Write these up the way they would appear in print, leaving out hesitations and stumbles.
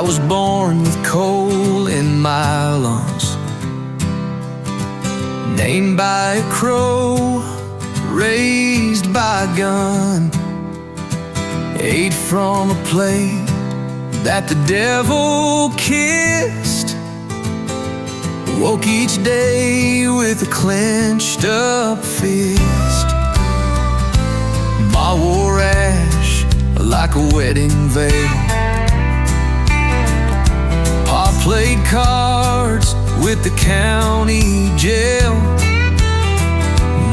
was born with coal in my lungs, named by a crow, raised by a gun, ate from a plate that the devil kissed, woke each day with a clenched up fist. Ma wore ash like a wedding veil. Pa played cards with the county jail.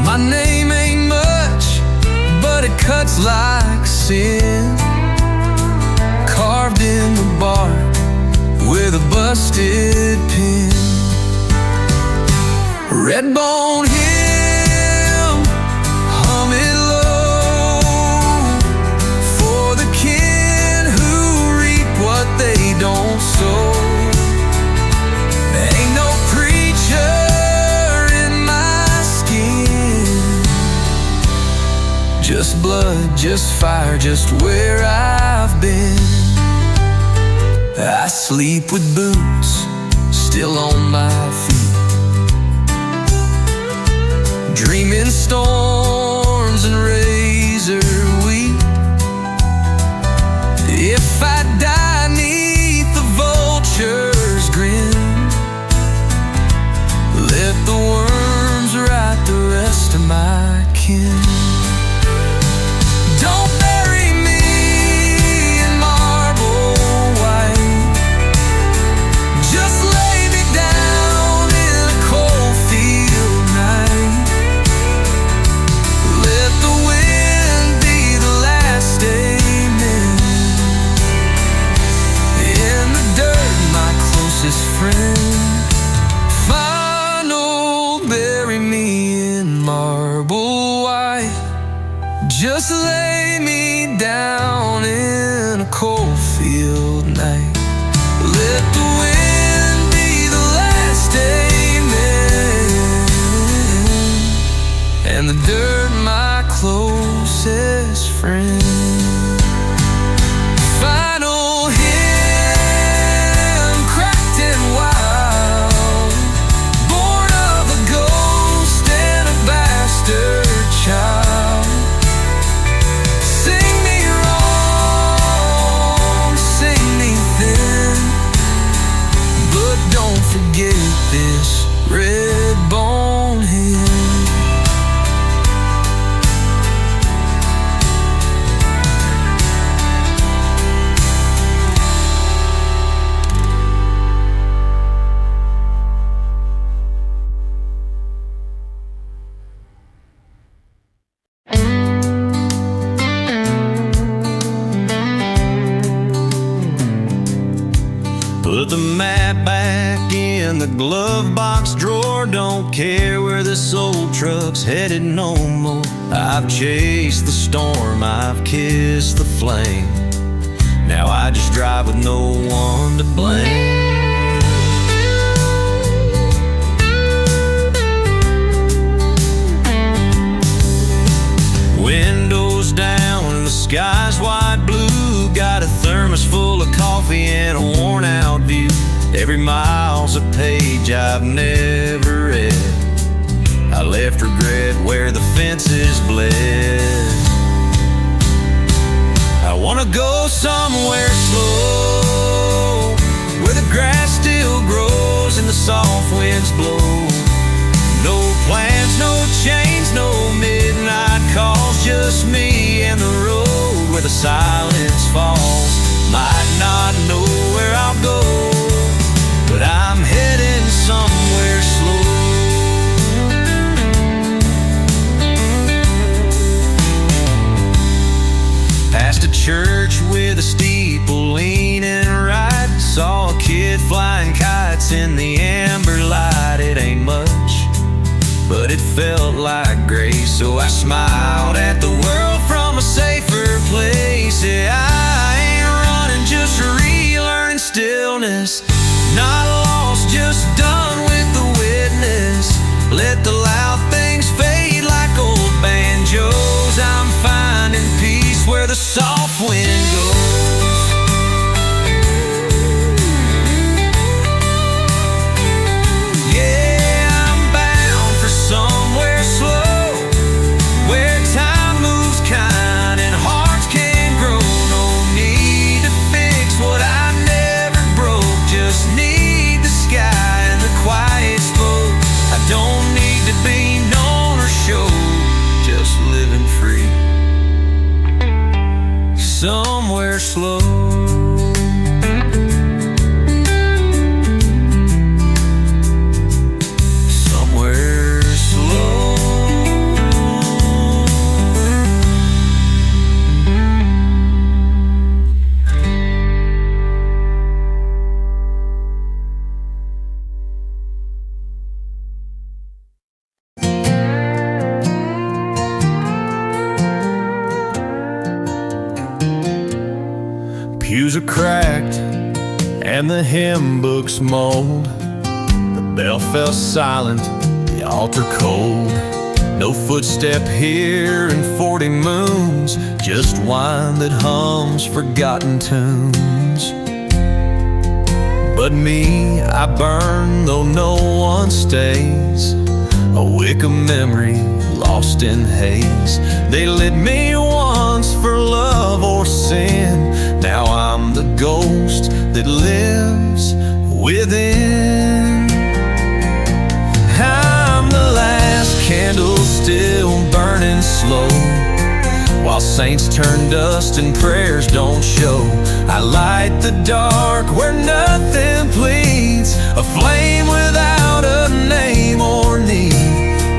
My name ain't much, but it cuts like sin, carved in the bark with a busted pen. Red bone hymn, hum it low, for the kin who reap what they don't sow. Ain't no preacher in my skin, just blood, just fire, just where I've been. I sleep with boots still on my feet, dreaming storms and razor wheat. If I die 'neath the vulture's grin, let the worms write the rest of my kin. Don't bury me in marble white, just lay me down in a cold field night. Let the wind be the last amen. In the dirt, my closest friend. Final, bury me in marble white, just lay me down in a cold field night. Let the wind be the last amen, and the dirt my closest friend. Final hymn, cracked and wild, born of a ghost and a bastard child. Sing me wrong, sing me thin, but don't forget this red bone hymn. Put the map back in the glove box drawer. Don't care where this old truck's headed no more. I've chased the storm, I've kissed the flame. Now I just drive with no one to blame. Windows down and the sky's wide blue. Got a thermos full of coffee and a worn out view. Every mile's a page I've never read. I left regret where the fences bled. I wanna go somewhere slow, where the grass still grows and the soft winds blow. No plans, no chains, no midnight calls, just me and the road where the silence falls. Might not know where I'll go, but I'm heading somewhere slow. Past a church with a steeple leaning right, saw a kid flying kites in the amber light. It ain't much, but it felt like grace, so I smiled at the world from a safer place. Yeah, I ain't running, just relearning stillness. Not lost, just done with the witness. Let the loud things fade like old banjos. I'm finding peace where the soft wind goes. pews are cracked and the hymn book's mold. The bell fell silent, the altar cold. No footstep here in 40 moons, just wine that hums forgotten tunes. But me, I burn though no one stays, a wick of memory lost in haze. They lit me once for love or sin, now I'm the ghost that lives within. I'm the last candle still burning slow, while saints turn dust and prayers don't show. I light the dark where nothing pleads, a flame without a name or need.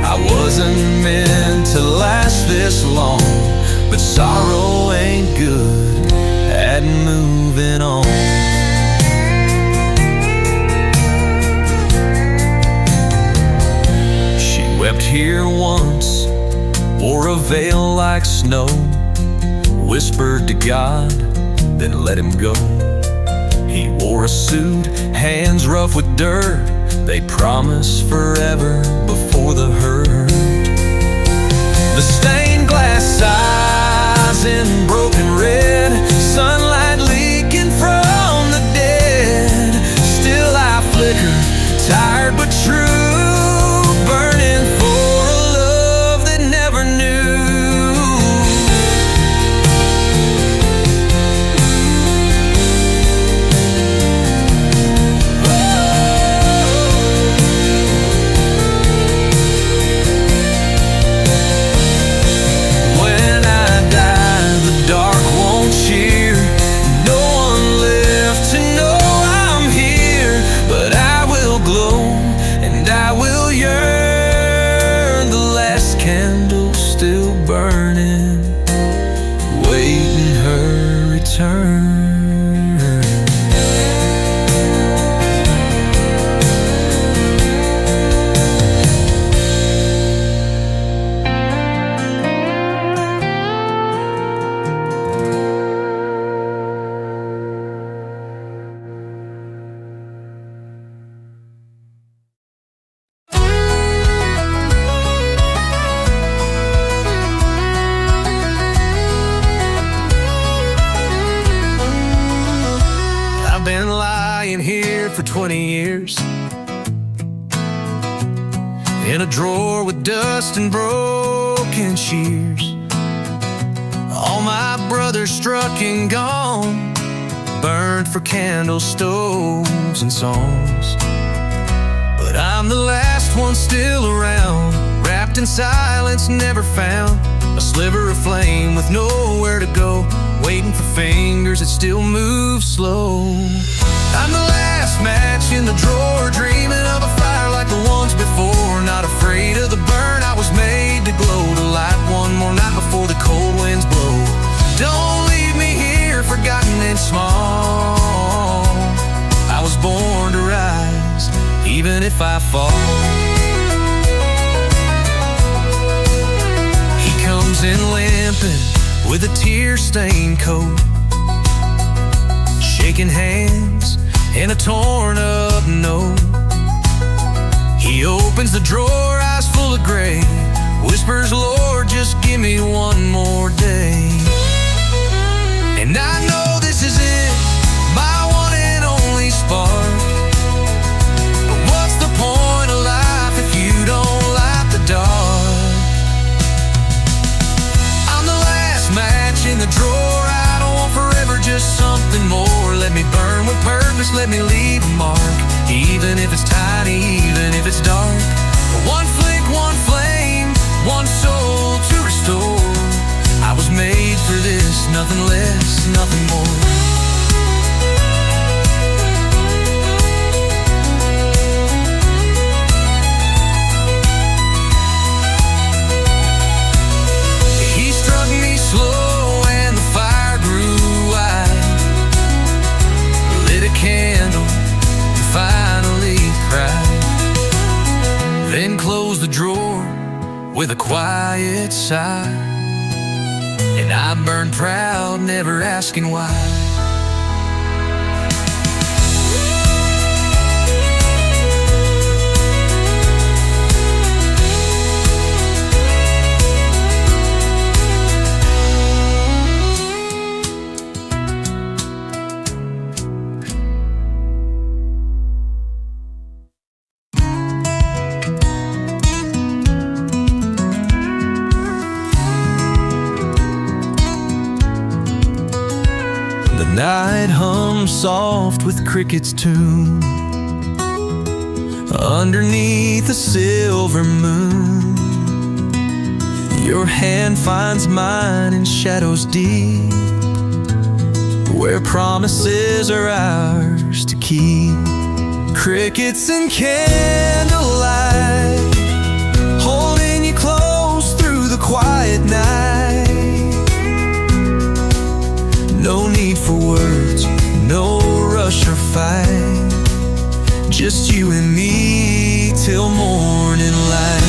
I wasn't meant to last this long, but sorrow ain't good at moving on. She wept here once, wore a veil like snow, whispered to God, then let him go. He wore a suit, hands rough with dirt, they promise forever before the hurt. The stained glass eyes in broken red, sunlight leaking from the dead. Still I flicker, tired but true, burning for a love that never knew. I've been lying here for 20 years, in a drawer with dust and broken shears. All my brothers struck and gone, burned for candles, stoves, and songs. But I'm the last one still around, wrapped in silence, never found. A sliver of flame with nowhere to go, waiting for fingers that still move slow. I'm the last match in the drawer, dreaming of a fire like the ones before. Not afraid of the burn, I was made to glow, to light one more night before the cold winds blow. Don't leave me here, forgotten and small. I was born to rise, even if I fall. He comes in limping with a tear-stained coat, shaking hands and a torn-up note. He opens the drawer, eyes full of gray, whispers, Lord, just give me one more day. And I know this is it, my one and only spark. But what's the point of life if you don't light the dark? I'm the last match in the drawer, I don't want forever, just something more. Let me burn with purpose, let me leave a mark, even if it's tiny, even if it's dark. One flick, one flame, one soul to restore. I was made for this, nothing less, nothing more. He struck me slow and the fire grew wide, lit a candle and finally cried, then closed the drawer with a quiet sigh. And I burned proud, never asking why. soft with crickets tune. Underneath the silver moon, your hand finds mine in shadows deep, where promises are ours to keep. Crickets and candlelight, holding you close through the quiet night. No need for words, no rush or fight, just you and me till morning light.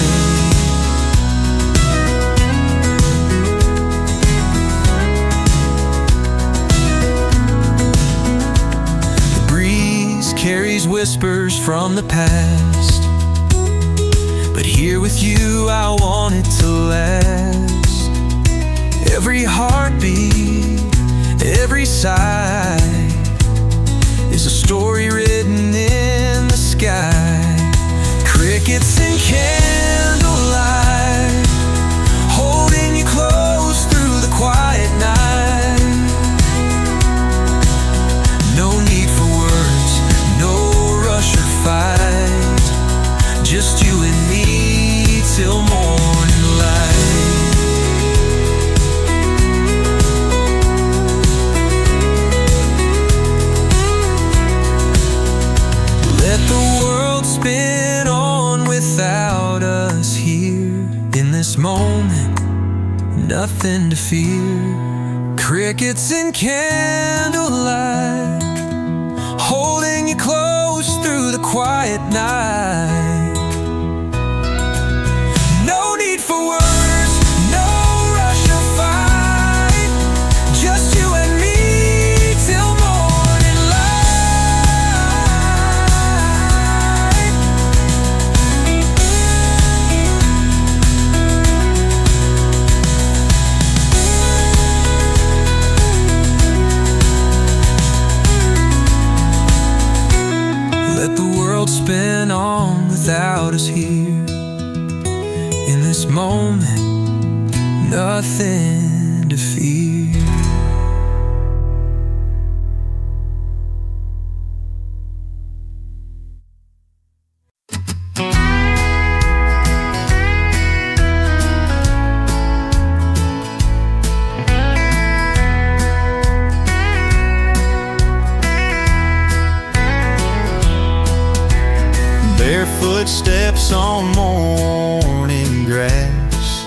The breeze carries whispers from the past, but here with you I want it to last. Every heartbeat, every sigh is a story written in the sky. Crickets and candlelight, holding you close through the quiet night. No need for words, no rush or fight, just you and me till morning light. Let the world spin on without us here. In this moment, nothing to fear. Crickets and candlelight, holding you close through the quiet night. No need for words, no rush or fight, just you and me till morning light. Let the world spin on without us here. In this moment, nothing to fear. Barefoot steps on morning grass.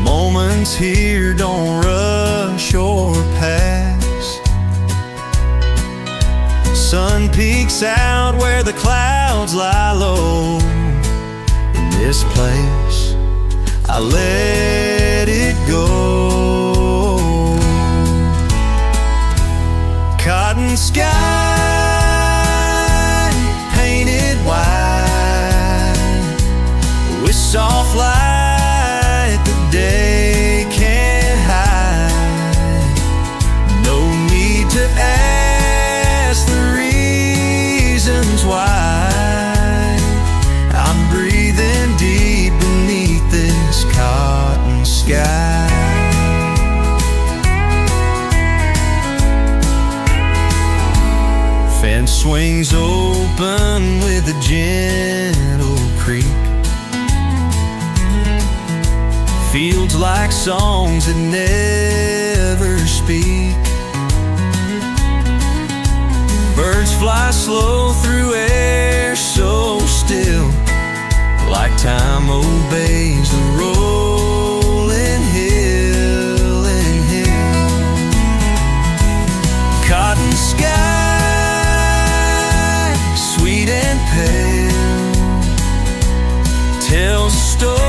Moments here don't rush or pass. Sun peeks out where the clouds lie low. In this place, I let it go. Cotton sky with soft light the day can't hide. No need to ask the reasons why. I'm breathing deep beneath this cotton sky. Fence swings open with a gentle creak. Fields like songs that never speak. Birds fly slow through air so still, like time obeys the rolling hill and hill. Cotton sky, sweet and pale, tells a story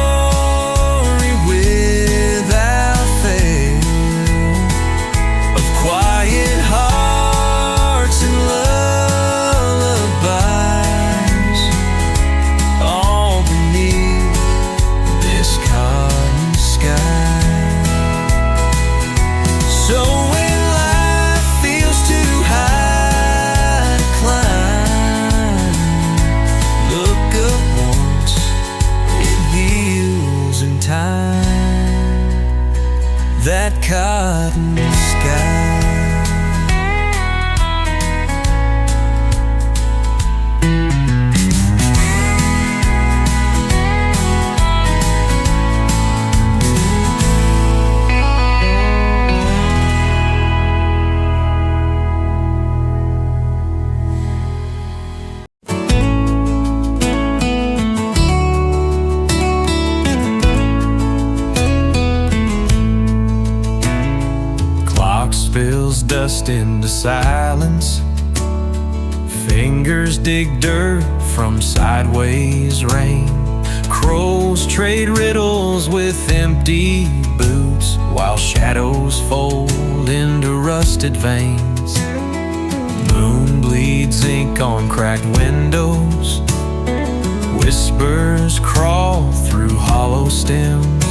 that cotton sky. dust into silence. Fingers dig dirt from sideways rain. Crows trade riddles with empty boots, while shadows fold into rusted veins. Moon bleeds ink on cracked windows. Whispers crawl through hollow stems.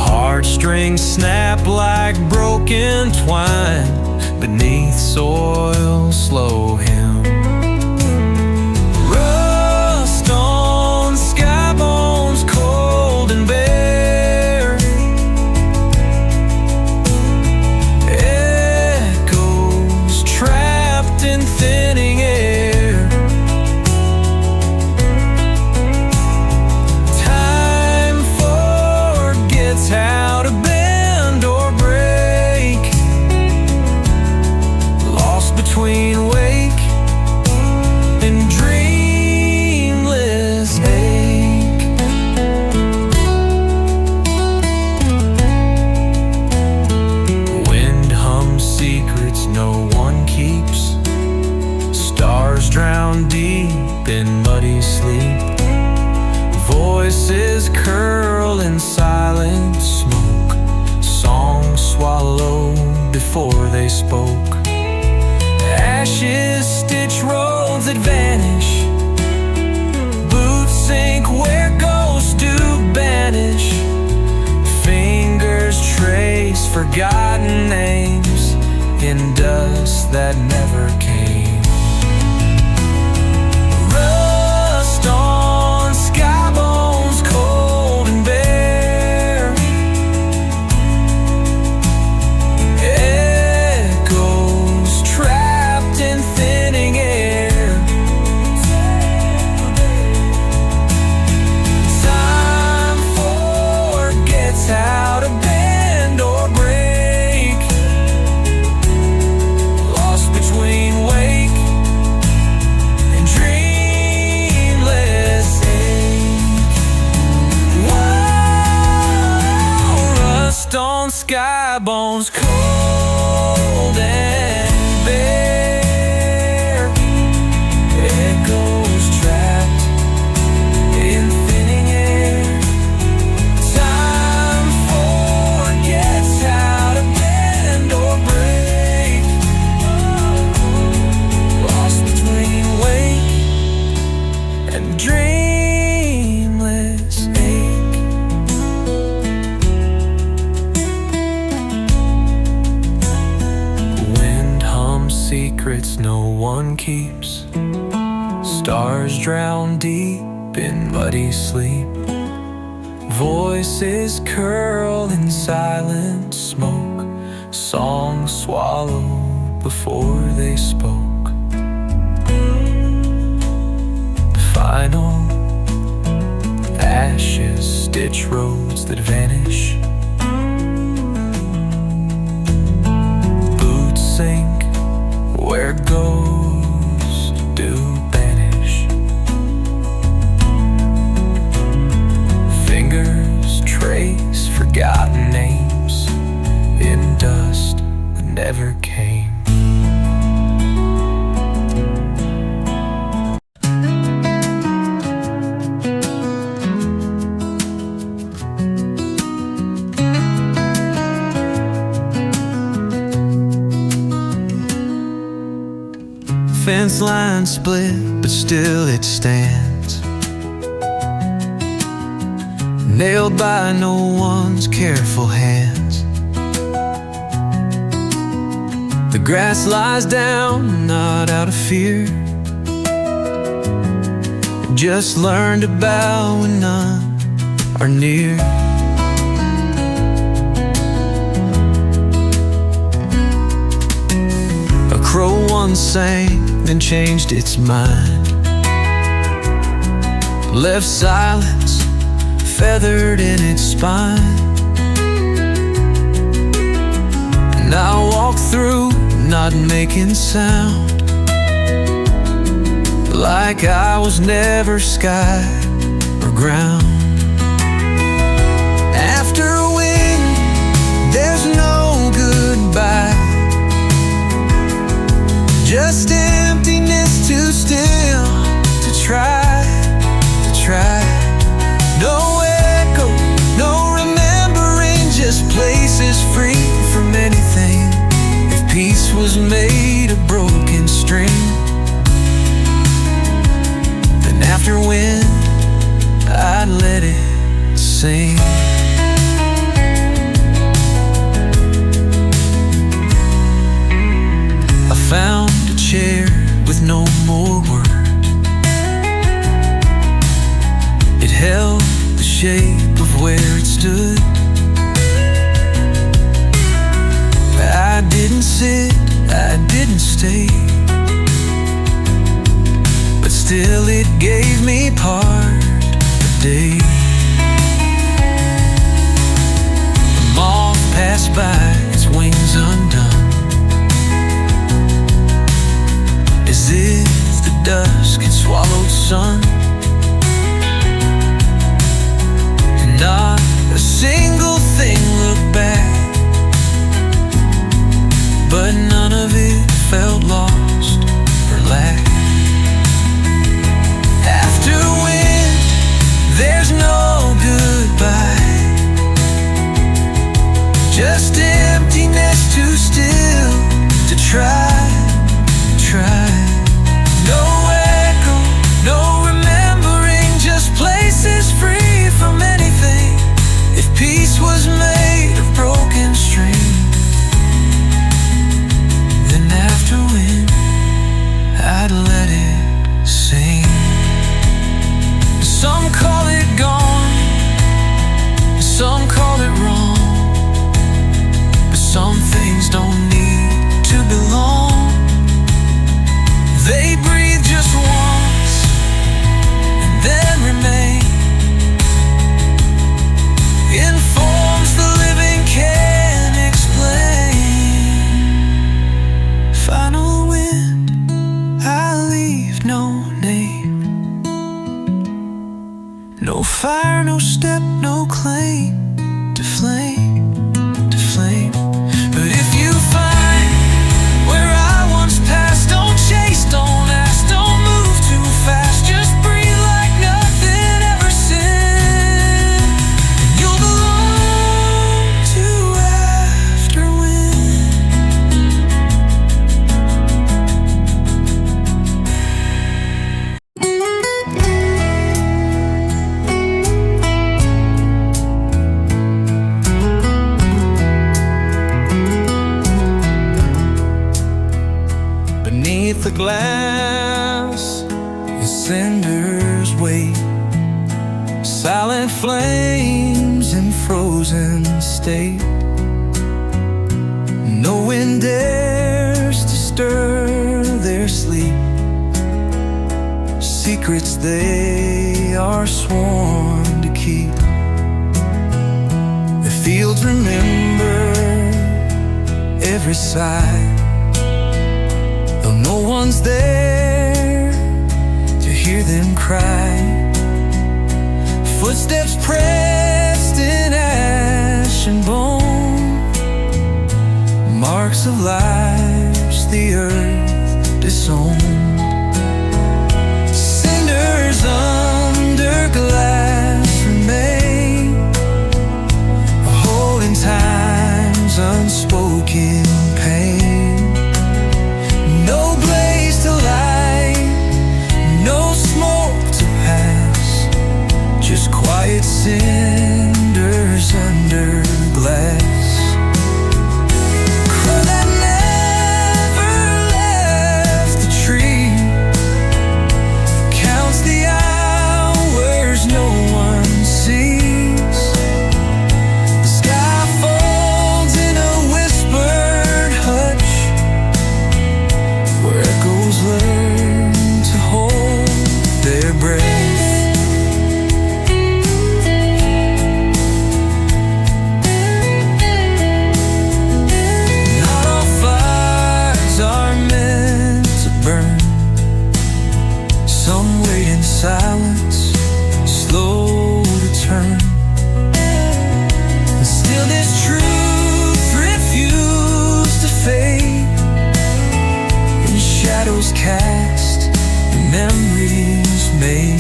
Heartstrings snap like broken twine beneath soil's slow hymn. Rust on sky bones, cold and bare. Echoes trapped in thinning air. Time forgets how to bend or break. Lost between wake and dreamless ache. Wind hums secrets no one keeps. Stars drown deep in muddy sleep. Voices curl in silent smoke. Songs swallowed before they spoke. Ashes stitch roads that vanish. Boots sink where ghosts do banish. Fingers trace forgotten names in dust that never came. Rust on sky bones, cold and bare. Echoes trapped in thinning air. Time forgets how to bend or break. Lost between wake and dreamless ache. Whoa, rust on sky bones, cold and bare. Echoes trapped in thinning air. Time forgets how to bend or break. Lost between wake and dreamless ache. Wind hums secrets no one keeps. Stars drown deep in muddy sleep. Voices curl in silent smoke. Songs swallowed before they spoke. Final ashes stitch roads that vanish. Boots sink where ghosts do banish. Fingers trace forgotten names in dust that never came. Fence line split, but still it stands. Nailed by no one's careful hands. The grass lies down, not out of fear. Just learned about when none are near. A crow once sang, then changed its mind. Left silence feathered in its spine. And I walked through, not making sound, like I was never sky or ground. After a wind, there's no goodbye. just emptiness too still to try. No echo, no remembering, just places free from anything. If peace was made of broken string, then after wind I'd let it sing. I found a chair with no more word. It held the shape of where it stood. I didn't sit, I didn't stay, but still it gave me part of the day. The moth passed by, its wings undone, as if the dusk had swallowed sun. And not a single thing looked back, but none of it felt lost or lack. After wind, there's no goodbye, just emptiness too still to try. No echo, no remembering, just places free from anything. If peace was made of broken string, then after wind I'd let it sing. Some call it gone, some call it wrong, but some things don't need to belong. They breathe just once and then remain. In forms the living can't explain. Final wind, I leave no name, no fire, no step, no claim to flame, to flame. But if you find where I once passed, don't chase, don't ask, don't move too fast, just breathe like nothing ever sinned. You'll belong to after wind. Beneath the glass, the cinders wait, silent flames in frozen state. No wind dares to stir their sleep, secrets they are sworn to keep. The fields remember every sigh, though no one's there to hear them cry. Footsteps pressed in ash and bone, marks of lives the earth disowned. Cinders under glass remain, holding time's unspoken pain. No blaze to light, no smoke to pass, just quiet cinders under glass. Crow that never left the tree counts the hours no one sees. The sky folds in a whispered hush, where echoes learn to hold their breath. Not all fires are meant to burn, some wait in silence, slow to turn. And still this truth refused to fade in shadow. shadows cast, memories made.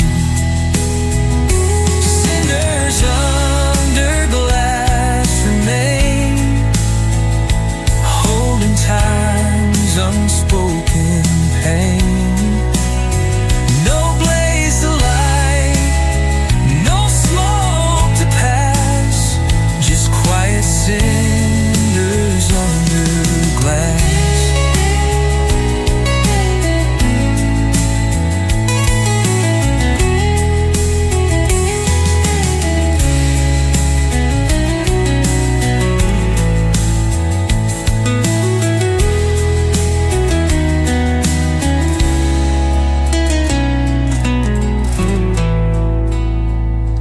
Cinders under glass remain, holding time's unspoken pain. No blaze to light, no smoke to pass, just quiet cinders under glass.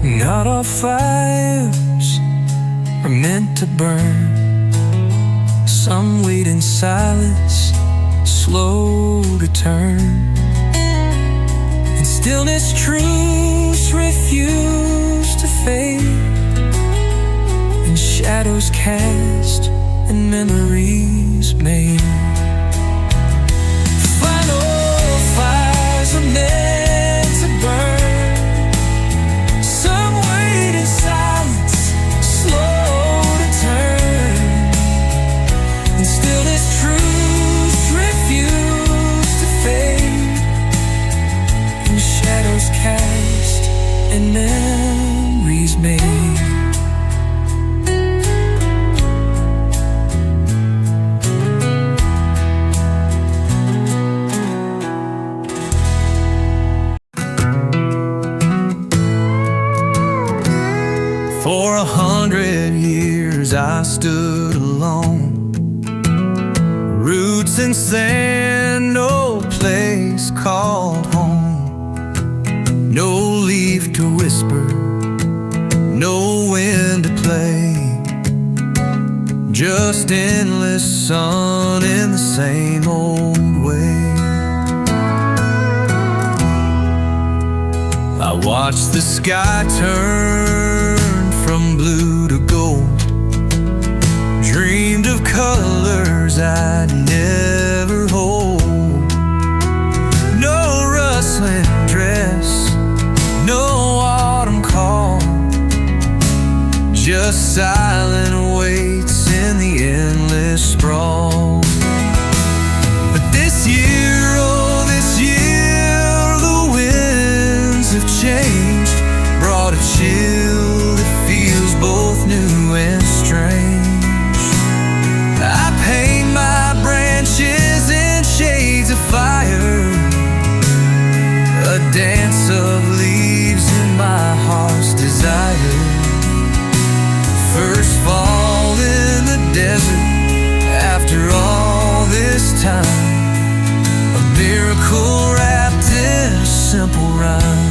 Not all fires are meant to burn. Some wait in silence, slow to turn. In stillness, truths refuse to fade, and shadows cast and memories made. Final fires are meant to burn. Cast and memories made. For 100 years I stood alone, roots in sand, no place called home. No leaf to whisper, no wind to play, just endless sun in the same old way. I watched the sky turn from blue to gold, dreamed of colors I'd never hold. No rustling dress, no autumn call, just silent waits in the endless sprawl. But this year, oh this year, the winds have changed, brought a chill that feels both new and strange. I paint my branches in shades of fire, a dance of leaves in my heart's desire. First fall in the desert after all this time, a miracle wrapped in a simple rhyme.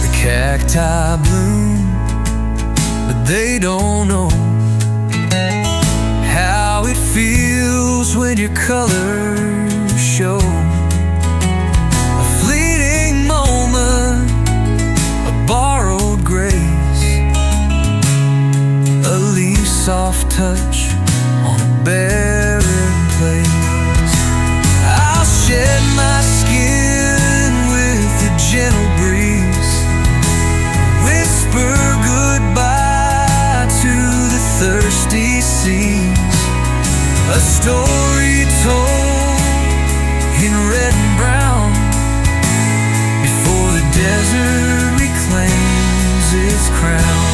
The cacti bloom, but they don't know how it feels when your colors show. A fleeting moment, a borrowed grace, a leaf's soft touch on a barren place. I'll shed my skin with the gentle breeze, whisper goodbye to the thirsty seas. A story told in red and brown before the desert reclaims its crown.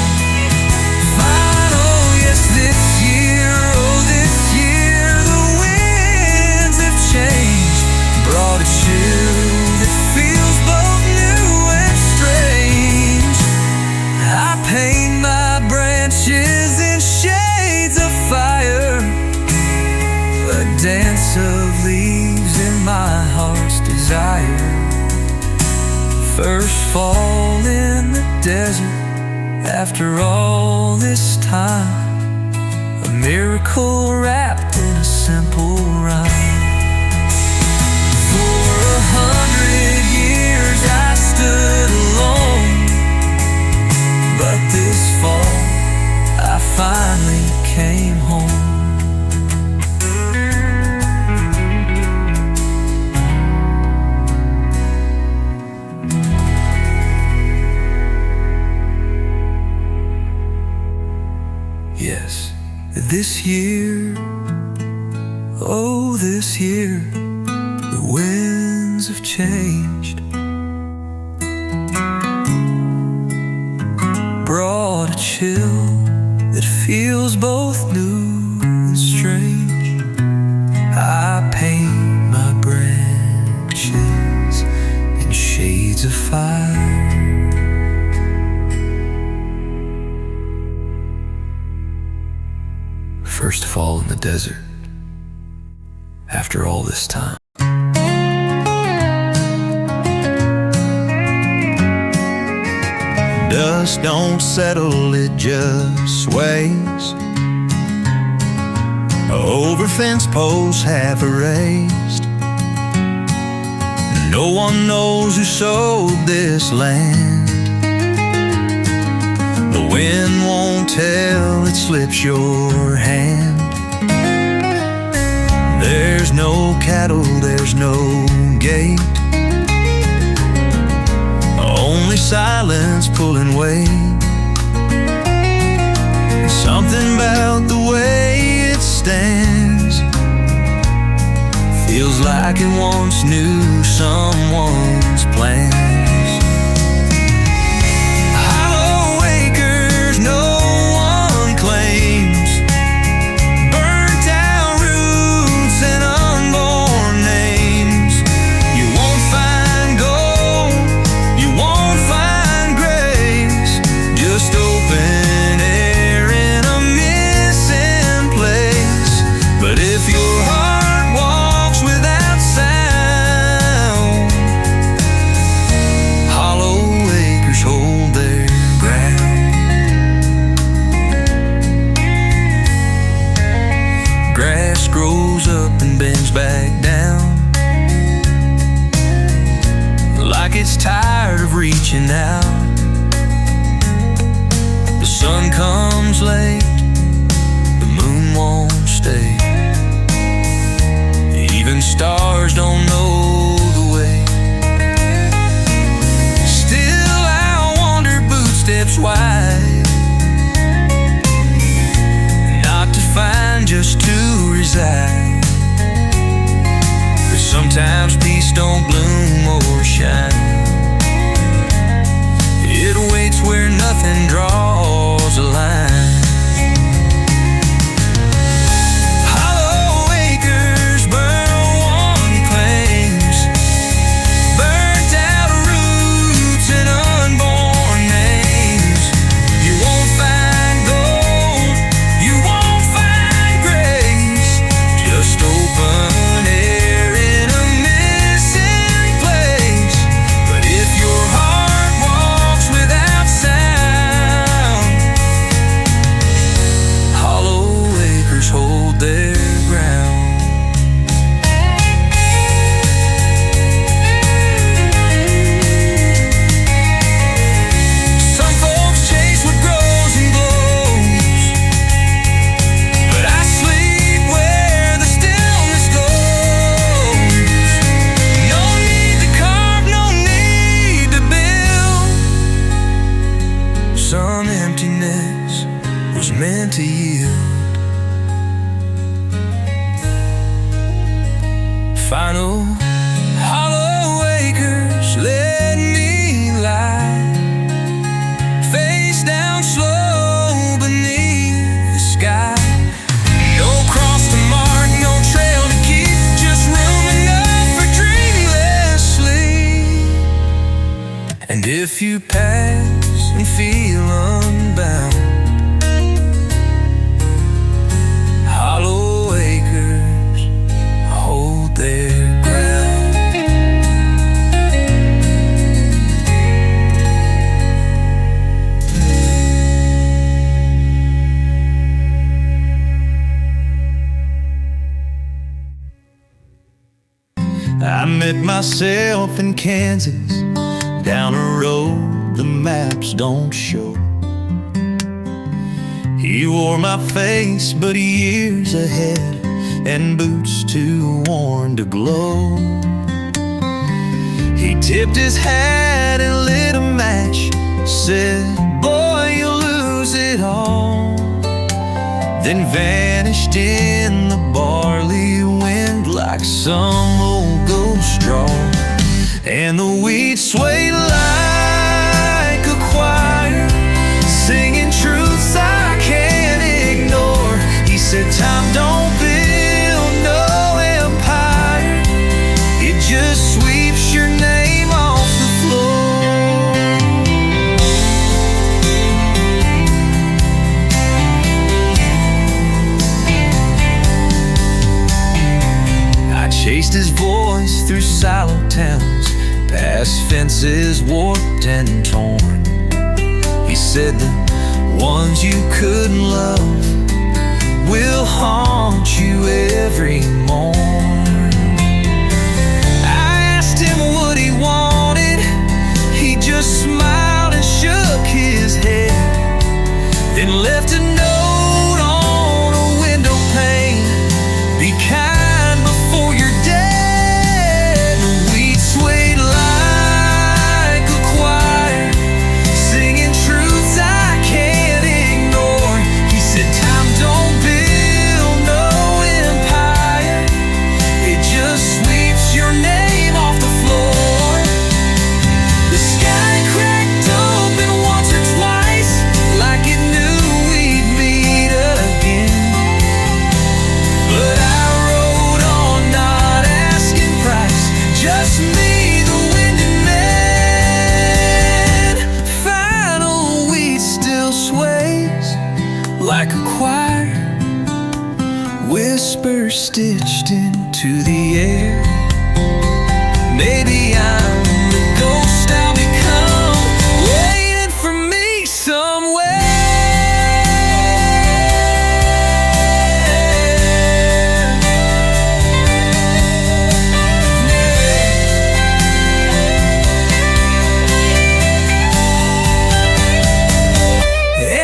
Final, yes, this year, oh this year, the winds have changed, brought a chill that feels both new and strange. I paint my branches in shades of fire, a dance of leaves in my heart's desire. First fall in the desert after all this time, a miracle wrapped in a simple rhyme. For 100 years I stood alone, but this fall I finally came home. This year, oh this year, the winds have changed, brought a chill that feels both new and strange. I paint my branches in shades of fire. First of all in the desert, after all this time. Dust don't settle, it just sways over fence posts half erased. No one knows who sowed this land. The wind won't tell, it slips your hand. There's no cattle, there's no gate, only silence pulling weight. Something about the way it stands feels like it once knew someone's plans. Hollow acres no one claims, burnt out roots and unborn names. You won't find gold, you won't find grace, just open air in a missing place. But if your heart walks without sound, hollow acres hold their ground. Grass grows up and bends back down, like it's tired of reaching out. The sun comes late, the moon won't stay. Even stars don't know the way. Still I wander footsteps wide, not to find, just to reside. But sometimes peace don't bloom or shine. It waits where nothing draws a line. Hollow acres burn one claims, burnt out roots and unborn names. You won't find gold, you won't find grace, just open air in a missing place. But if your heart walks without sound, hollow acres hold their ground. Some folks chase what grows and glows, but I sleep where the stillness goes. No need to carve, no need to build. Some emptiness was meant to yield. Final hollow acres, let me lie face down slow beneath the sky. No cross to mark, no trail to keep, just room enough for dreamless sleep. And if you pass and feel unbound, hollow acres hold their ground. I met myself in Kansas, down a road the maps don't show. He wore my face, but years ahead, and boots too worn to glow. He tipped his hat and lit a match, said, "Boy, you'll lose it all." then vanished in the barley wind like some old ghost draw. And the weeds swayed like a choir, singing truths I can't ignore. He said, time don't build no empire, it just sweeps your name off the floor. I chased his voice through silo towns, past fences warped and torn. He said the ones you couldn't love will haunt you every morn. I asked him what he wanted, he just smiled and shook his head, then left a note on a window pane: be kind before you're dead. The weeds swayed like a choir, singing truths I can't ignore. He said, time don't build no empire, it just sweeps your name off the floor. The sky cracked open once or twice, like it knew we'd meet again. But I rode on, not asking price, just me, the wind and man. Final weed still sways like a choir, whisper stitched into the air. Maybe I'm the ghost I'll become, waiting for me somewhere.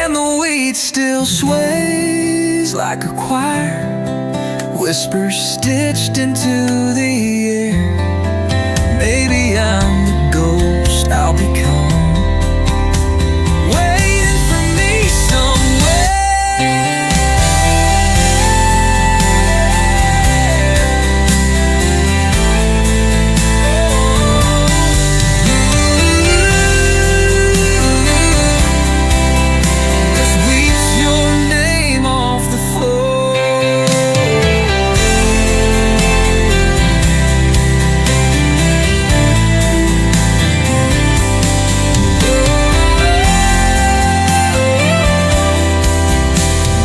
And the weed still sways like a choir, whispers stitched into the air. Maybe I'm the ghost I'll become, waiting for me somewhere. That sweeps your name off the floor.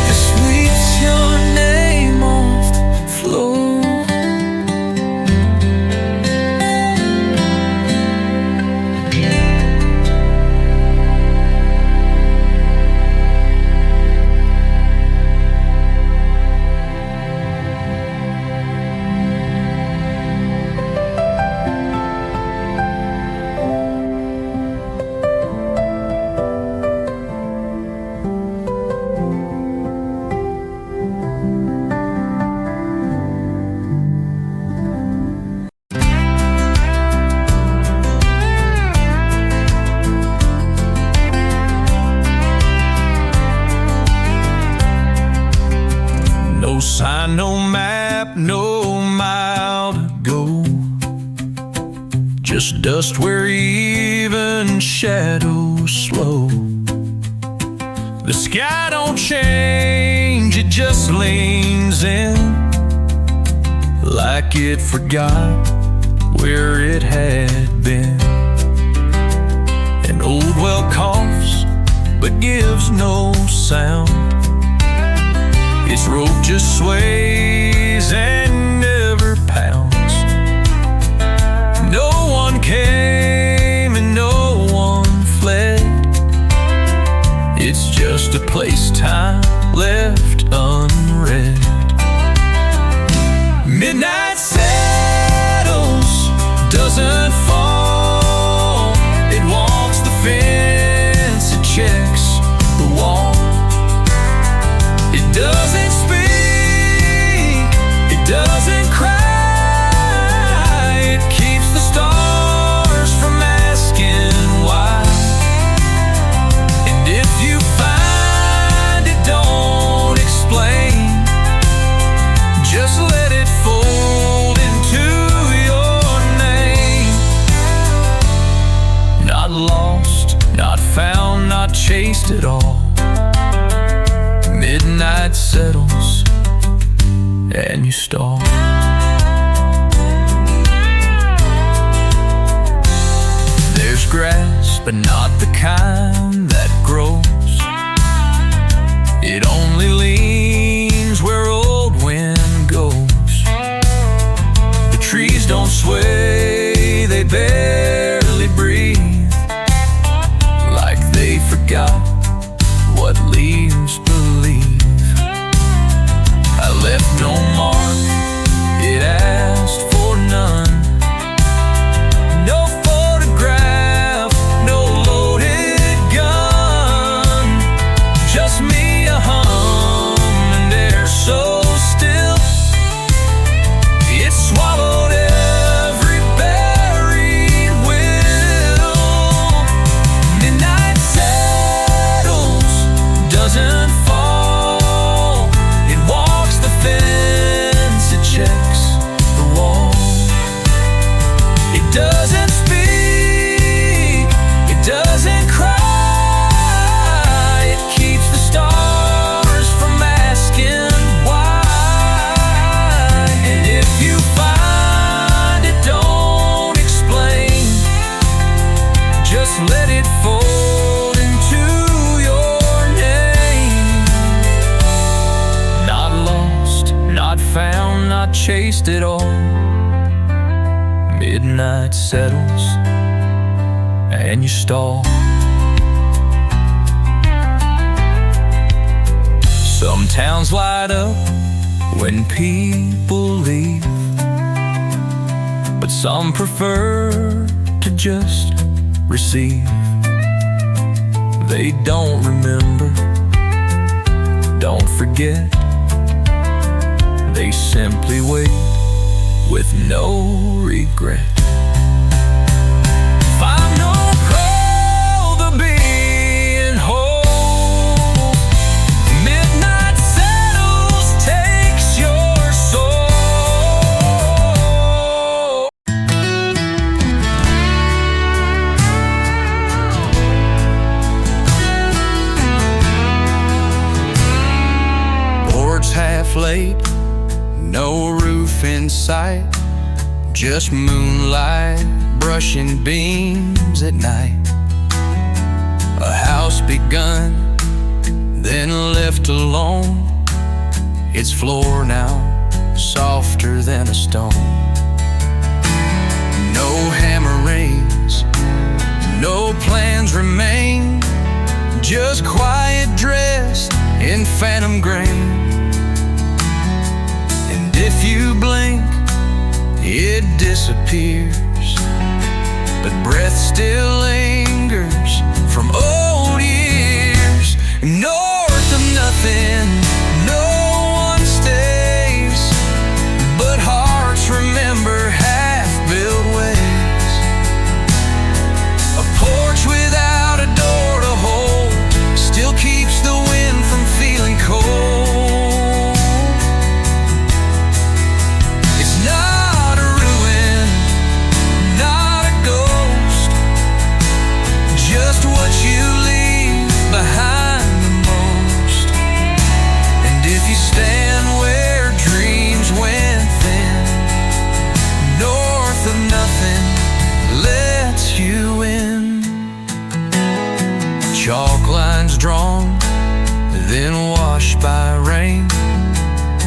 That sweeps your name off the floor. No sign, no map, no mile to go, just dust where even shadows slow. The sky don't change, it just leans in, like it forgot where it had been. An old well coughs, but gives no sound. Its rope just sways and never pounds. No one came and no one fled, it's just a place time left unread. Midnight settles, doesn't fall, it walks the fence, it checks the wall. It doesn't speak, it doesn't chased it all. Midnight settles and you stall. There's grass, but not the kind that grows. It only leans where old wind goes. The trees don't sway, they barely breathe, like they forgot what leaves believe. I left no mark, it asked for none. No photograph, no loaded gun. Just me, a hum, and air so still. It swallowed every buried will. Midnight settles, doesn't fall. It walks the fence, it checks the wall. It doesn't speak, it doesn't cry. It keeps the stars from asking why. And if you find it, don't explain. Just let it fold into your name. Not lost, not found, not chased at all. Midnight settles and you stall. Some towns light up when people leave, but some prefer to just receive. They don't remember, don't forget. They simply wait with no regret. Find no crow, the being whole. Midnight settles, takes your soul. Boards half laid, no roof in sight, just moonlight brushing beams at night. A house begun, then left alone. Its floor now softer than a stone. No hammer rings, no plans remain, just quiet dressed in phantom grain. If you blink, it disappears, but breath still lingers from old years. North of nothing, no one stays, but hearts remember half-built ways. A porch without a door to hold still keeps the wind from feeling cold. Chalk lines drawn, then washed by rain.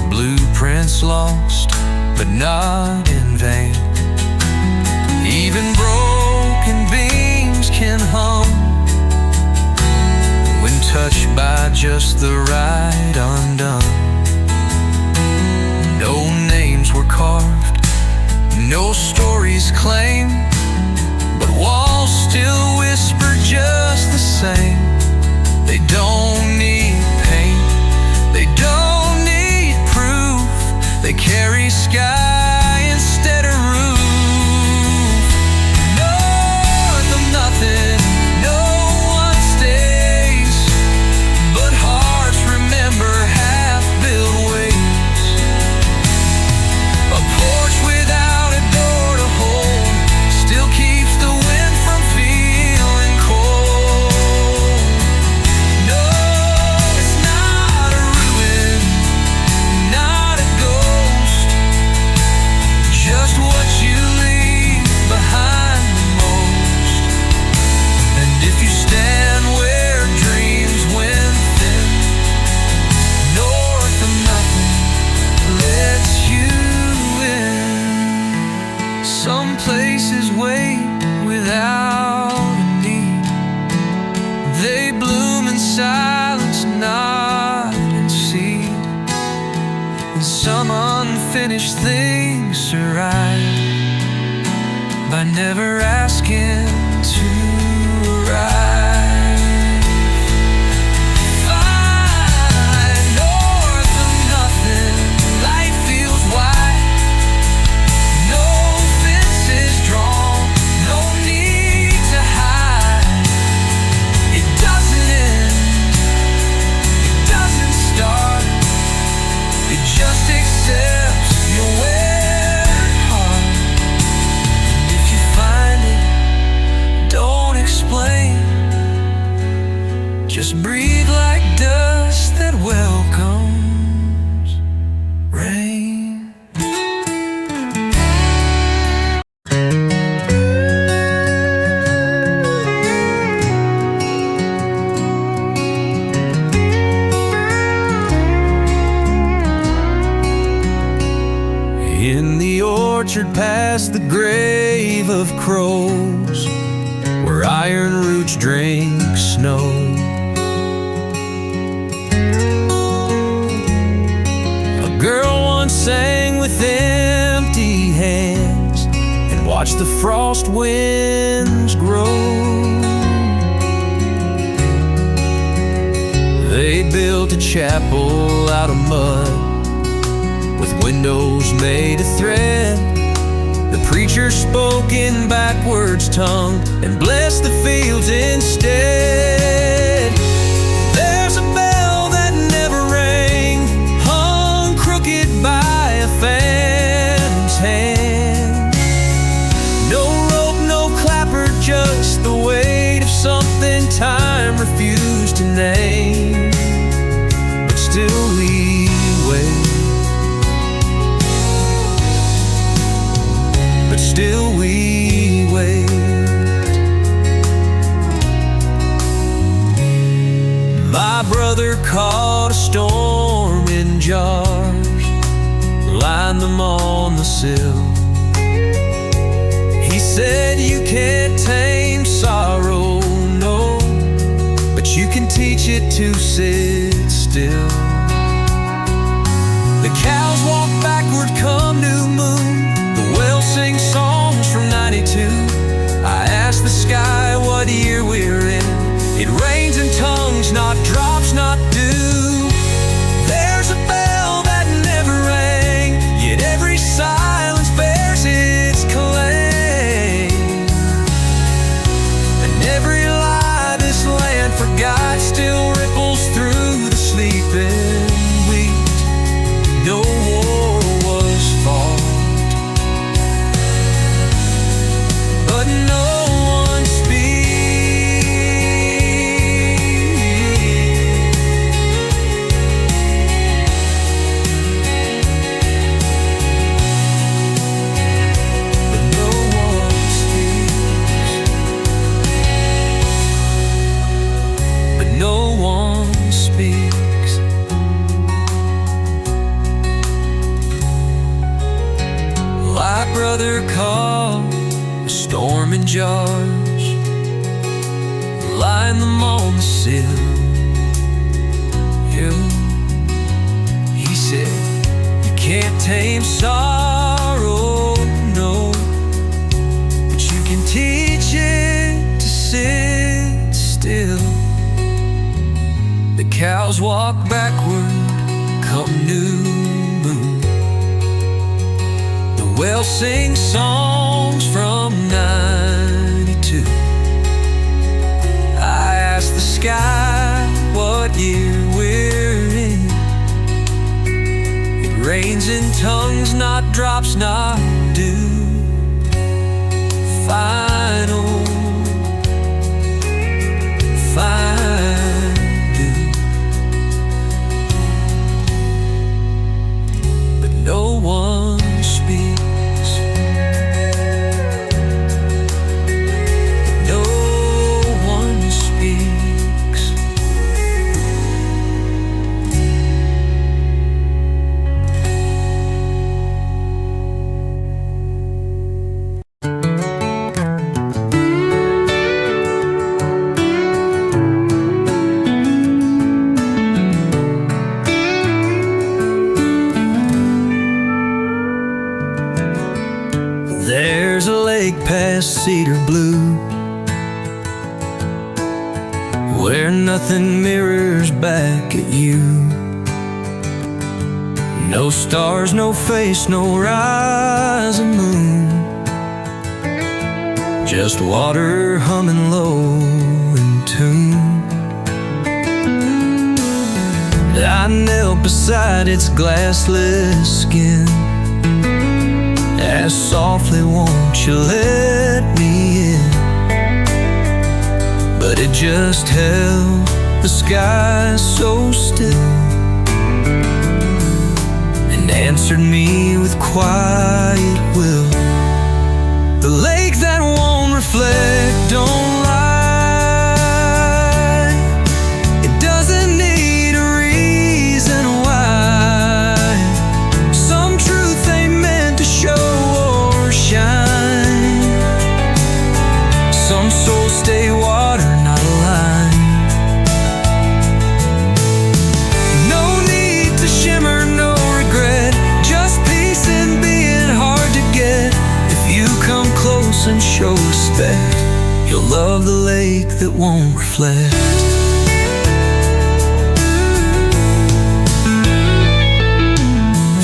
Blueprints lost, but not in vain. Even broken beams can hum when touched by just the right undone. No names were carved, no stories claimed, but walls still whisper just the same. They don't need paint, they don't need proof. They carry sky instead of roof. North of nothing, no one stays, but hearts remember half-built ways. A porch without a door to hold still keeps the wind from feeling cold. roses wait without a need. They bloom in silence, not in seed. And some unfinished things survive by never asking to arrive. Fine north of nothing, light feels wide. No fences drawn, no need to hide. It doesn't end, it doesn't start. It just accepts your weird heart. And if you find it, don't explain. Just breathe like dust that welcomes rain. In the orchard past the grave of crows, where iron roots drink snow, a girl once sang with empty hands and watched the frost winds grow. They built a chapel out of mud with windows made of thread. The preacher spoke in backwards tongue and blessed the fields instead. There's a bell that never rang, hung crooked by a phantom's hand. No rope, no clapper, just the weight of something time refused to name. But still we wait. But still we wait. My brother caught a storm in jars, lined them on the sill. He said you can't tame sorrow, no, but you can teach it to sit still. The cows walk backward come new moon, sing songs from 92. I asked the sky what year we're in. It rains in tongues, not drops, not dew. There's a bell that never rang, yet every silence bears its claim. And every lie this land forgot still ripples through the sleeping wheat. No war was fought, but no one speaks. My brother caught a storm in jars, line them on the sill. He said, you can't tame sorrow, no, but you can teach it to sit still. The cows walk backward come new moon. The whales sing songs from 92. I asked the sky what year we're in. It rains in tongues, not drops, not dew. Final dew. But no one speaks. No one speaks. lake past Cedar Blue, where nothing mirrors back at you. No stars, no face, no rising moon, just water humming low in tune. I knelt beside its glassless skin, asked softly, won't you let me in? But it just held the sky so still, and answered me with quiet will. The lake that won't reflect, don't lie. It doesn't need a reason why. Some truth ain't meant to show or shine. Some souls stay water, not a line. No need to shimmer, no regret, just peace in being hard to get. If you come close and show respect, you'll love the lake that won't reflect.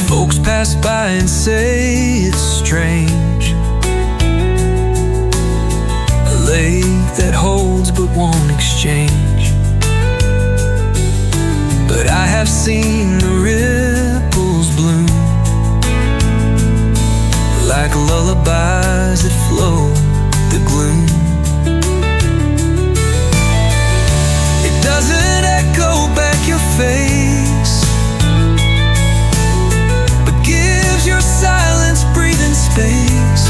Folks pass by and say it's strange, a lake that holds but won't exchange. But I have seen the ripples bloom like lullabies that flow the gloom. It doesn't echo back your face, but gives your silence breathing space.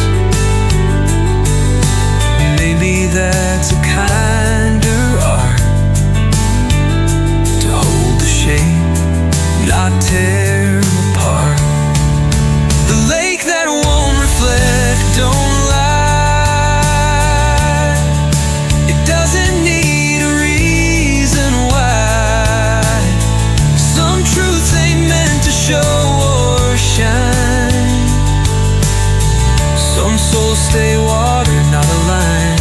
Maybe that's a kinder art, to hold the shape, not tear apart. The lake that won't reflect, don't lie. It doesn't need a reason why. Some truth ain't meant to show or shine. Some souls stay water, not a line.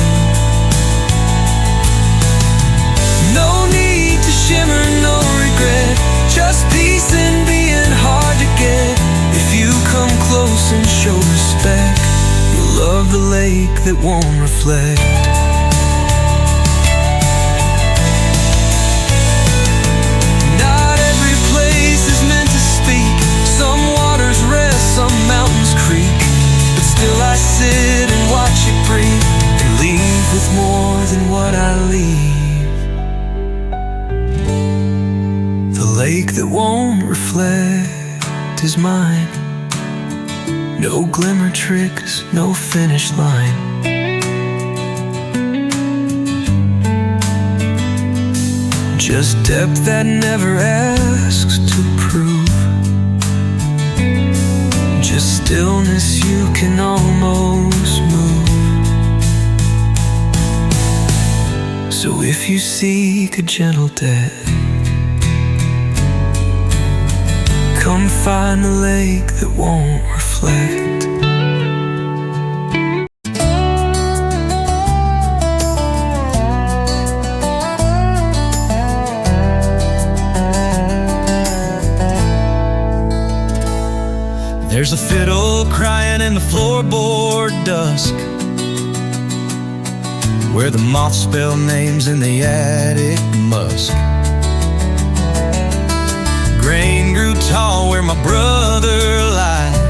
No need to shimmer, no regret, just peace in being hard to get. If you come close and show respect, you'll love the lake that won't reflect. Not every place is meant to speak. Some waters rest, some mountains creak, but still I sit and watch it breathe, and leave with more than what I leave. The lake that won't reflect is mine. No glimmer tricks, no finish line. Just depth that never asks to prove, just stillness you can almost move. So if you seek a gentle death, come find the lake that won't reflect. There's a fiddle crying in the floorboard dusk, where the moths spell names in the attic musk. Grain grew tall where my brother lied.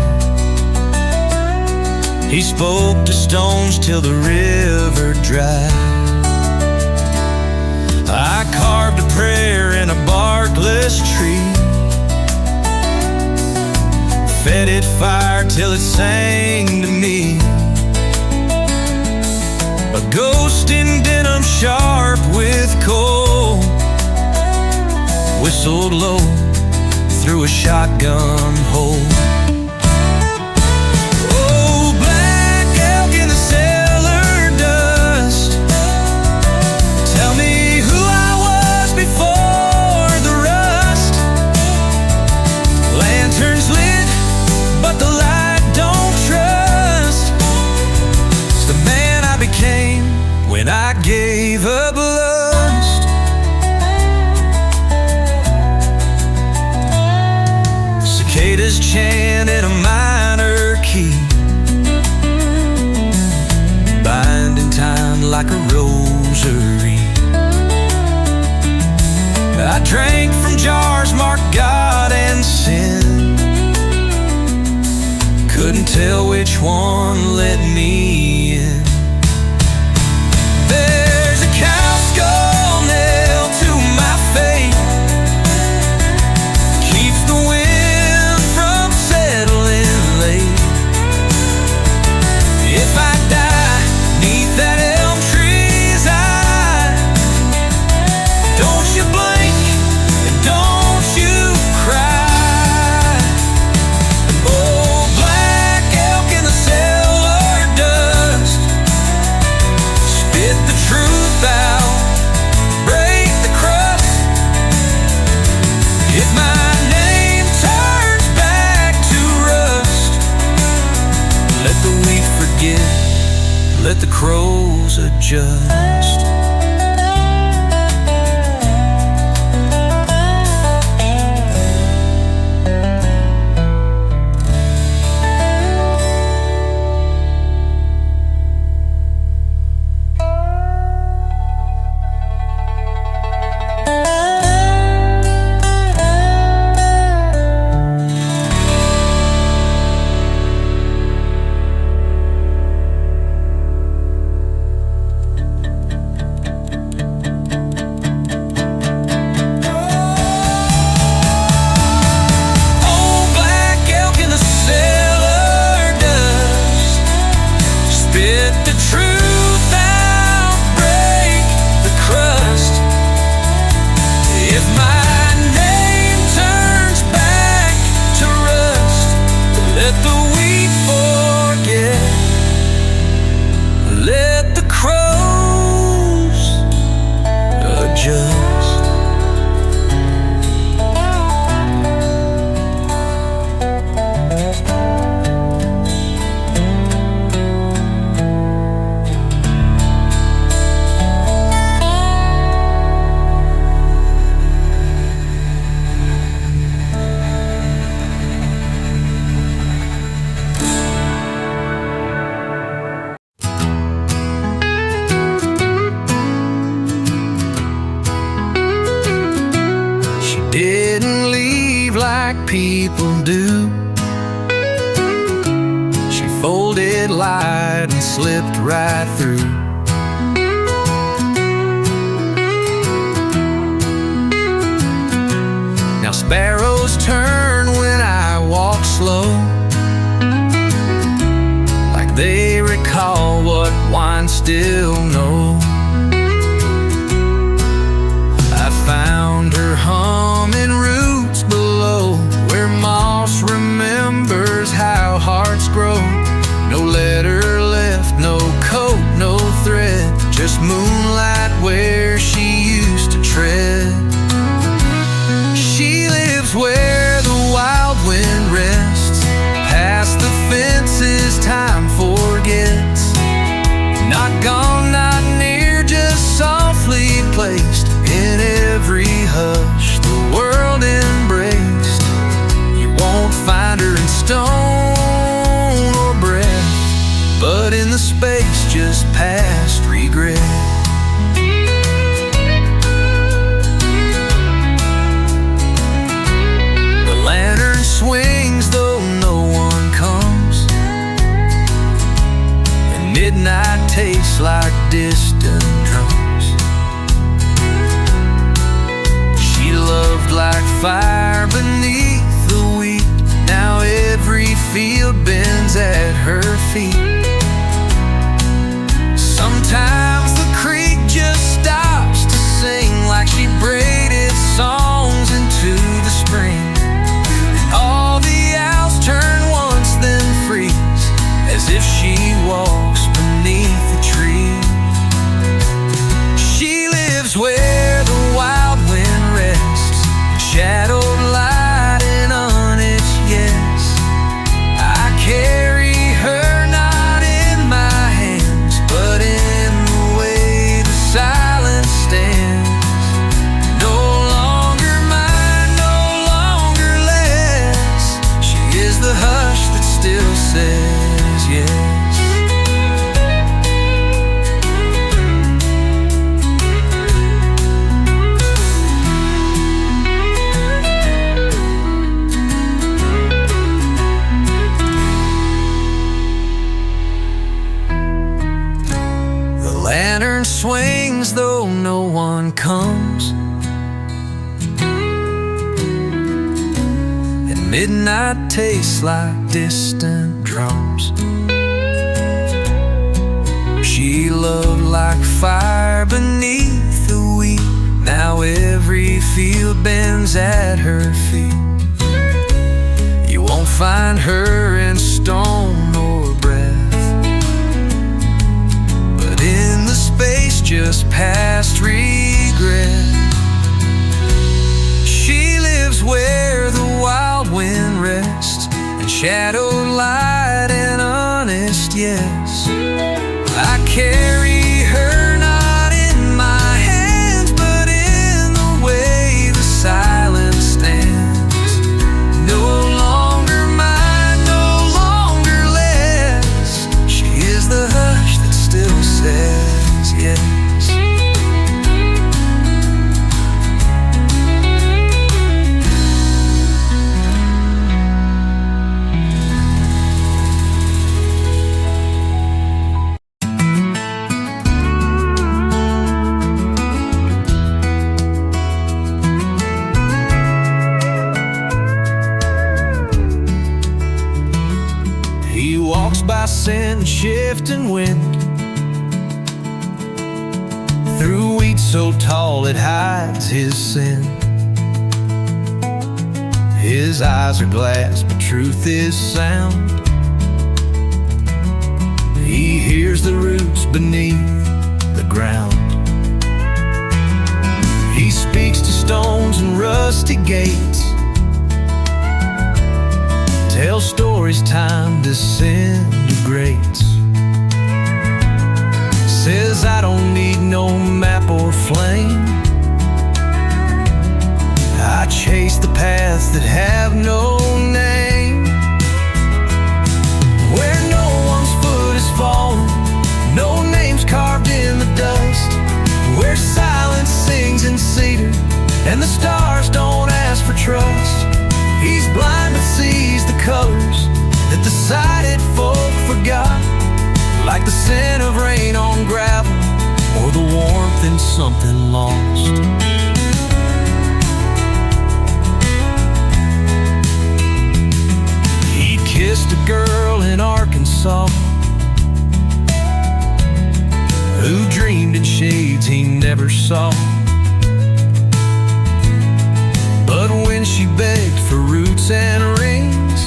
He spoke to stones till the river dried. I carved a prayer in a barkless tree, fed it fire till it sang to me. A ghost in denim sharp with coal whistled low through a shotgun hole. Oh, black elk in the cellar dust, tell me who I was before the rust. Lanterns lit, but the light don't trust. like a rosary. I drank from jars marked God and sin. Couldn't tell which one let me in. There's a cow skull nailed to my faith, keeps the wind from settling late. If I die neath that elm tree's eye, don't you blink and don't you cry. An old black elk in the cellar dust, spit the truth out, break the crust. If my name turns back to rust, let the wheat forget, let the crows adjust. Didn't leave like people do. She folded light and slipped right through. Now sparrows turn when I walk slow, like they recall what wine still knows. I found her humming roots below, where moss remembers how hearts grow. No letter left, no coat, no thread, just moonlight where she used to tread. She lives where the wild wind rests, past the fences time forgets. Not gone, not near, just softly placed in every hush the world embraced. You won't find her in stone or breath, but in the space just past regret. The lantern swings though no one comes, and midnight tastes like distant drums. Loved like fire beneath the wheat, now every field bends at her feet. Sometimes the creek just stops to sing, like she braided songs into the spring. All the owls turn once then freeze, as if she walks beneath the tree. She lives where the wild wind rests, shadowed light and honest, yes. I carry her not lantern swings though no one comes, and midnight tastes like distant drums. She loved like fire beneath the wheat. Now every field bends at her feet. You won't find her in stone or breath, but in the space just past regret. She lives where the wild wind rests, in shadowed light and honest yes. I carry her not in my hands, but in the way the silence stands. No longer mine, no longer less. She is the hush that still says yes. He walks by sand, shifting wind, through wheat so tall it hides his sin. His eyes are glass, but truth is sound. He hears the roots beneath the ground. He speaks to stones and rusty gates, tell stories time disintegrates. Says I don't need no map or flame. I chase the paths that have no name. Where no one's foot is fallen, no names carved in the dust. Where silence sings in cedar and the stars don't ask for trust. He's blind but sees the colors that the sighted folk forgot, like the scent of rain on gravel or the warmth in something lost. He kissed a girl in Arkansas who dreamed in shades he never saw. But when she begged for roots and rings,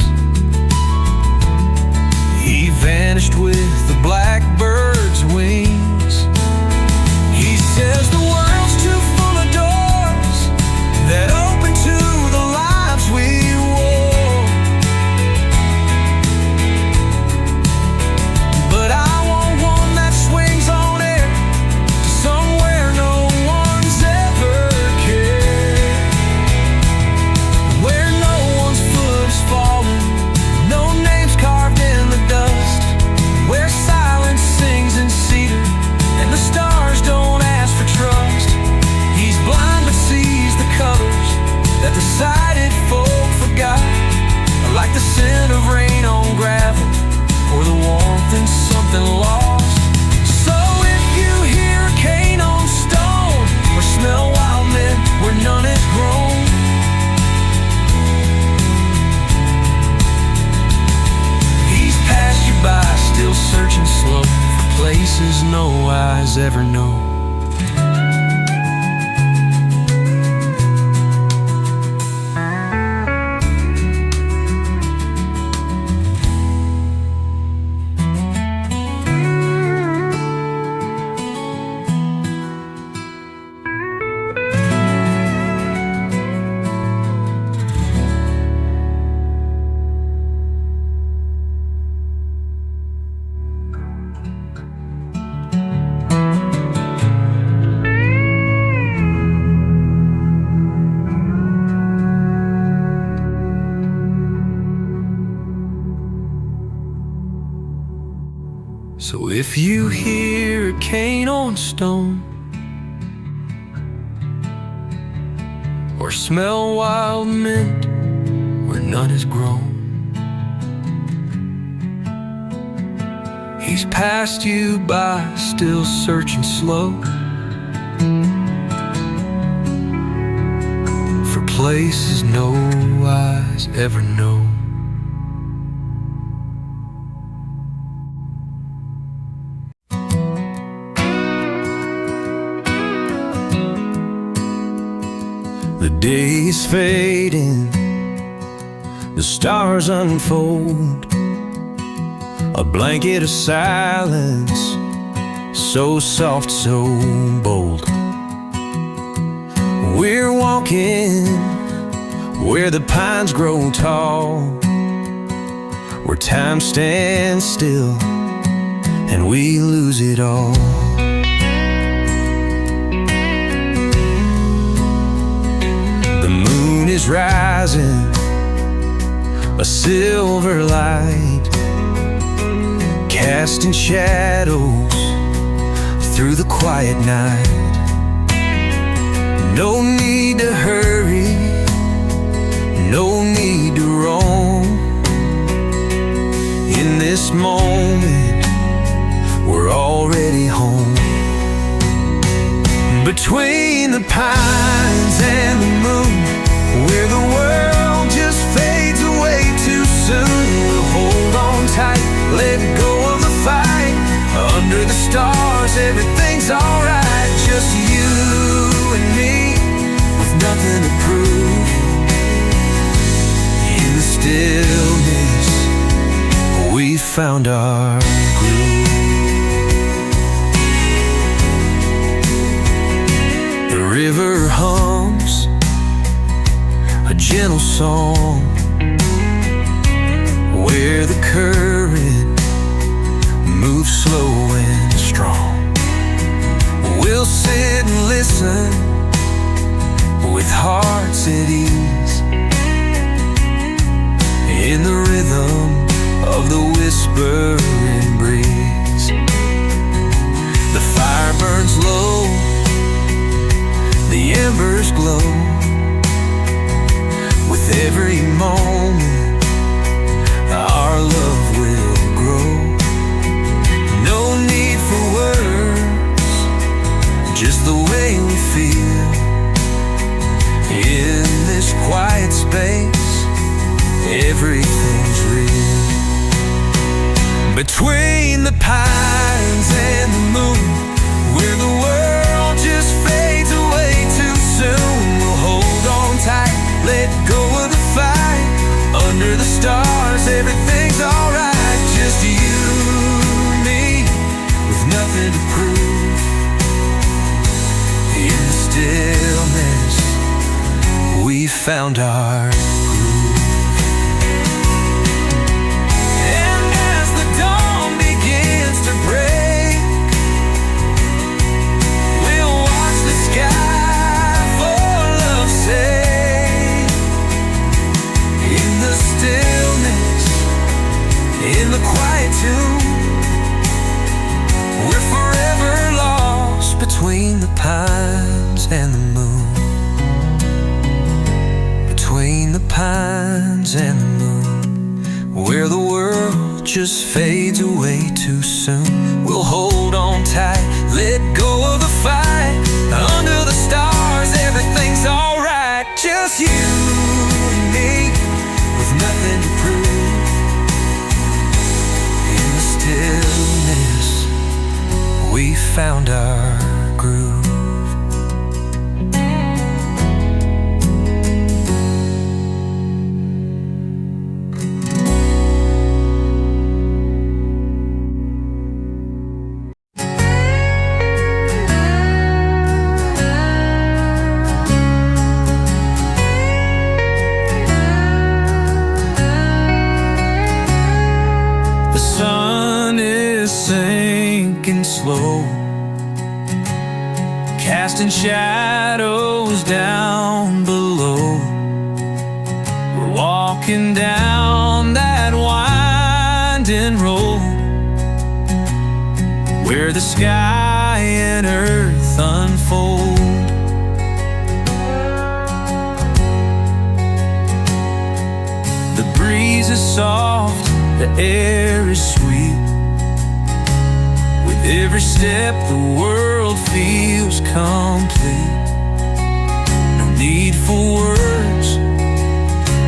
he vanished with the blackbird's wings. He says the world's too full of doors that open to the lives we wore, but I want one that swings on air to somewhere no one's ever cared. Where no one's foot is fallen, no names carved in the dust. Where silence sings in cedar and the stars don't ask for trust. He's blind but sees the colors that the sighted folk forgot, like the scent of rain on gravel or the warmth in something lost. So if you hear a cane on stone or smell wild mint where none is grown, he's passed you by, still searching slow for places no eyes ever know. So if you hear a cane on stone or smell wild mint where none is grown, days passed you by, still searching slow for places no eyes ever know. The day is fading, the stars unfold, a blanket of silence, so soft, so bold. We're walking where the pines grow tall, where time stands still and we lose it all. The moon is rising, a silver light, casting shadows through the quiet night. No need to hurry, no need to roam. In this moment, we're already home. Between the pines and the moon, where the world just fades away too soon, we'll hold on tight, let go of the fight. Under the stars, everything's alright. Just you and me, with nothing to prove. In the stillness, we found our groove. The river hums a gentle song, where the current moves slow and strong. We'll sit and listen with hearts at ease, in the rhythm of the whispering breeze. The fire burns low, the embers glow. With every moment, our love will grow. No need for words, just the way we feel. In this quiet space, everything's real. Between the pines and the moon, where the world just fades away too soon, we'll hold on tight, let go of the fight. Under the stars, everything's alright. Just you and me, with nothing to prove. In the stillness, we found our groove. And as the dawn begins to break, we'll watch the sky for love's sake. In the stillness, in the quiet tune, we're forever lost between the pines and the moon. Between the pines and the moon, where the world just fades away too soon, we'll hold on tight, let go of the fight. Under the stars, everything's alright. Just you and me, with nothing to prove. In the stillness, we found our groove. The sun is sinking slow, casting shadows down below. We're walking down that winding road, where the sky and earth unfold. The breeze is soft, the air is sweet, Every step the world feels complete. No need for words,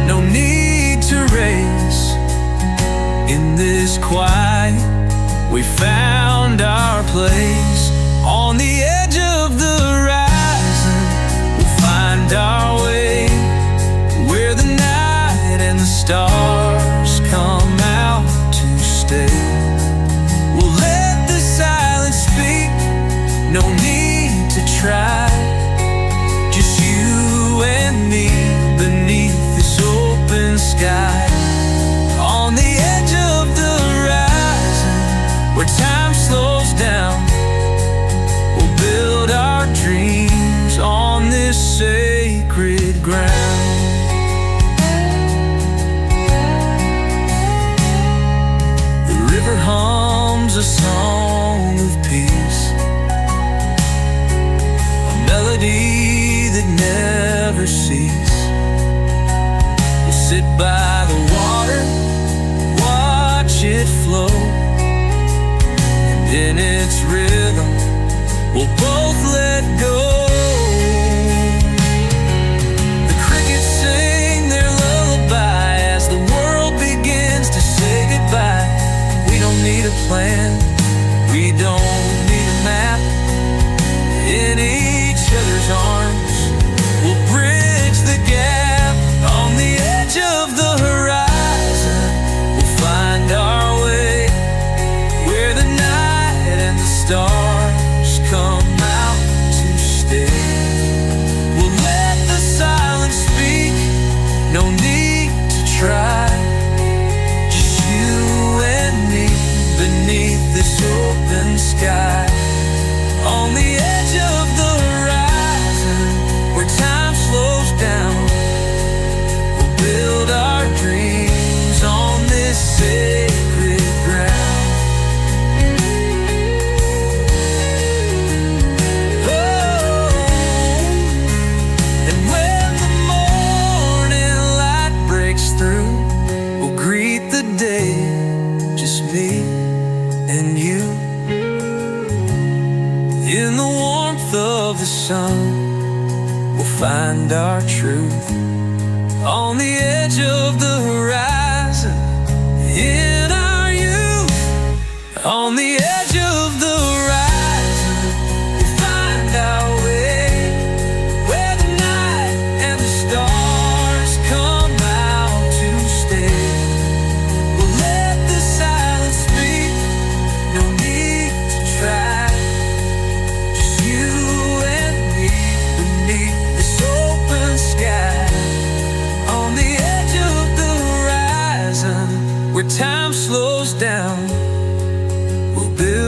no need to race. In this quiet, we found our place. On the edge of the horizon, we'll find our way, where the night and the stars come out to stay. We'll let the silence speak, no need to try. Just you and me beneath this open sky. On the edge of the horizon, where time slows down, we'll build our dreams on this sacred ground. The river hums a song of peace, a melody that never ceases. We'll sit by the water, watch it flow, and in its rhythm we'll both let go. The crickets sing their lullaby as the world begins to say goodbye. We don't need a plan, we don't need a map. In each other's arms, we'll bridge the gap. On the edge of the horizon, we'll find our way, where the night and the stars come out to stay. We'll let the silence speak, no need to try. Just you and me beneath this open sky. On the edge of the horizon, where time slows down, we'll build our dreams on this sacred ground. And when the morning light breaks through, we'll greet the day, just me and you. In the warmth of the sun, we'll find our truth. On the edge of the horizon, in our youth. On the edge of the horizon, we'll find our way, where the night and the stars come out to stay. We'll let the silence speak, no need to try. Just you and me beneath this open sky. On the edge of the horizon, where time slows down, we'll build